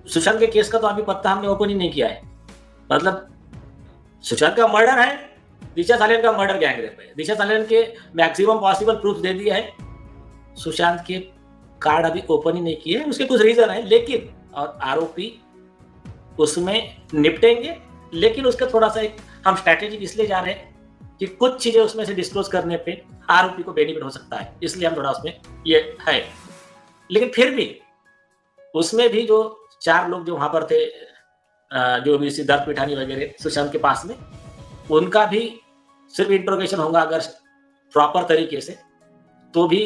सुशांत के केस का तो अभी पत्ता हमने ओपन ही नहीं किया है। मतलब सुशांत का मर्डर है, दिशा सालियान का मर्डर गैंगरेप है। दिशा सालियान के मैक्सिमम पॉसिबल प्रूफ दे दिया है, सुशांत के कार्ड अभी ओपन ही नहीं किए। उसके कुछ रीजन है, लेकिन और आरोपी उसमें निपटेंगे। लेकिन उसका थोड़ा सा एक हम स्ट्रैटेजिक इसलिए जा रहे हैं कि कुछ चीजें उसमें से डिस्क्लोज करने पे आरोपी को बेनिफिट हो सकता है, इसलिए हम थोड़ा उसमें ये है। लेकिन फिर भी उसमें भी जो 4 लोग जो वहां पर थे, जो भी सिद्धार्थ पिठानी वगैरह सुशांत के पास में, उनका भी सिर्फ इंट्रोगेशन होगा अगर प्रॉपर तरीके से, तो भी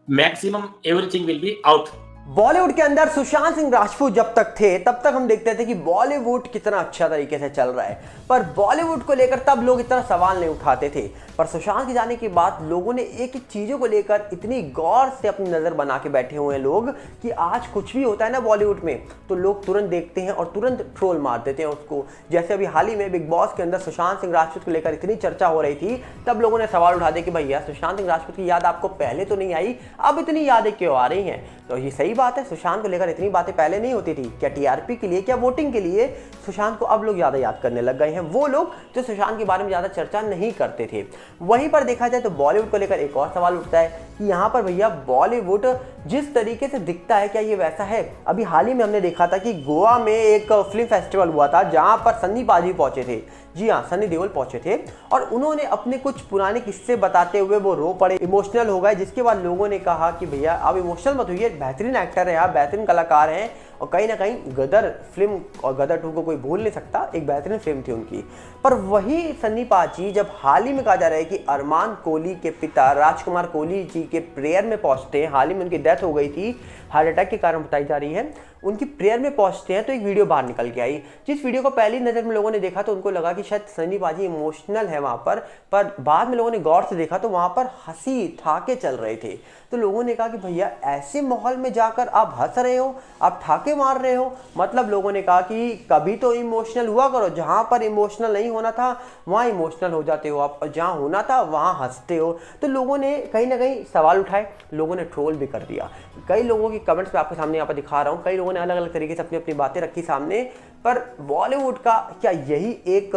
maximum everything will be out. Bollywood के अंदर सुशांत सिंह राजपूत जब तक थे तब तक हम देखते थे कि बॉलीवुड कितना अच्छा तरीके से चल रहा है, पर बॉलीवुड को लेकर तब लोग इतना सवाल नहीं उठाते थे। पर सुशांत के जाने के बाद लोगों ने एक एक चीज़ों को लेकर इतनी गौर से अपनी नज़र बना के बैठे हुए हैं लोग कि आज कुछ भी होता है ना बॉलीवुड में तो लोग तुरंत देखते हैं और तुरंत ट्रोल मार देते हैं उसको। जैसे अभी हाल ही में बिग बॉस के अंदर सुशांत सिंह राजपूत को लेकर इतनी चर्चा हो रही थी, तब लोगों ने सवाल उठा दिया कि भैया सुशांत सिंह राजपूत की याद आपको पहले तो नहीं आई, अब इतनी यादें क्यों आ रही हैं? तो ये सही बात है, सुशांत को लेकर इतनी बातें पहले नहीं होती थी। क्या टीआरपी के लिए, क्या वोटिंग के लिए सुशांत को अब लोग ज़्यादा याद करने लग गए हैं, वो लोग जो सुशांत के बारे में ज़्यादा चर्चा नहीं करते थे। वहीं पर देखा जाए तो बॉलीवुड को लेकर एक और सवाल उठता है कि यहाँ पर भैया बॉलीवुड जिस तरीके से दिखता है क्या ये वैसा है? अभी हाल ही में हमने देखा था कि गोवा में एक फिल्म फेस्टिवल हुआ था जहाँ पर सन्नी पाजी पहुंचे थे। जी हाँ, सनी देओल पहुंचे थे और उन्होंने अपने कुछ पुराने किस्से बताते हुए वो रो पड़े, इमोशनल हो गए। जिसके बाद लोगों ने कहा कि भैया आप इमोशनल मत होइए, बेहतरीन एक्टर है आप, बेहतरीन कलाकार हैं और कहीं ना कहीं गदर फिल्म और गदर 2 को कोई भूल नहीं सकता, एक बेहतरीन फिल्म थी उनकी। पर वही सन्नी पाजी जब हाल ही में कहा जा रहा है कि अरमान कोहली के पिता राजकुमार कोहली जी के प्रेयर में पहुंचते हैं, हाल ही में उनकी डेथ हो गई थी, हार्ट अटैक के कारण बताई जा रही है, उनकी प्रेयर में पहुंचते हैं तो एक वीडियो बाहर निकल के आई। जिस वीडियो को पहली नज़र में लोगों ने देखा तो उनको लगा कि शायद सन्नी पाजी इमोशनल है वहाँ पर बाद में लोगों ने गौर से देखा तो वहाँ पर हंसी ठाके चल रहे थे। तो लोगों ने कहा कि भैया ऐसे माहौल में जाकर आप हंस रहे हो, आप ठाके मार रहे हो, मतलब लोगों ने कहा कि कभी तो इमोशनल हुआ करो, जहाँ पर इमोशनल नहीं होना था वहाँ इमोशनल हो जाते हो आप, और जहाँ होना था वहाँ हंसते हो। तो लोगों ने कहीं ना कहीं सवाल उठाए, लोगों ने ट्रोल भी कर दिया। कई लोगों की कमेंट्स में आपके सामने यहाँ पर दिखा रहा हूँ, कई लोगों ने अलग अलग तरीके से अपनी अपनी बातें रखी सामने। पर बॉलीवुड का क्या यही एक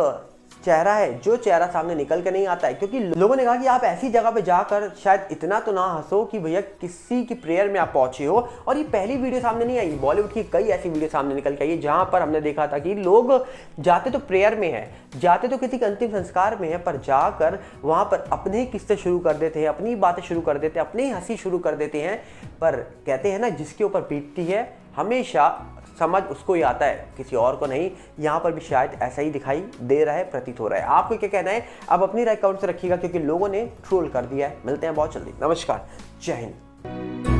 चेहरा है जो चेहरा सामने निकल के नहीं आता है? क्योंकि लोगों ने कहा कि आप ऐसी जगह पे जाकर शायद इतना तो ना हंसो कि भैया किसी की प्रेयर में आप पहुंचे हो। और ये पहली वीडियो सामने नहीं आई, बॉलीवुड की कई ऐसी वीडियो सामने निकल के आई जहां पर हमने देखा था कि लोग जाते तो प्रेयर में है, जाते तो किसी के अंतिम संस्कार में है, पर जाकर वहां पर अपने ही किस्से शुरू कर देते हैं, अपनी बातें शुरू कर देते हैं, अपनी हंसी शुरू कर देते हैं। पर कहते हैं ना जिसके ऊपर बीतती है हमेशा समझ उसको ही आता है, किसी और को नहीं। यहाँ पर भी शायद ऐसा ही दिखाई दे रहा है, प्रतीत हो रहा है। आपको क्या कहना है? अब अपनी राय अकाउंट से रखिएगा क्योंकि लोगों ने ट्रोल कर दिया है। मिलते हैं बहुत जल्दी, नमस्कार, जय हिंद।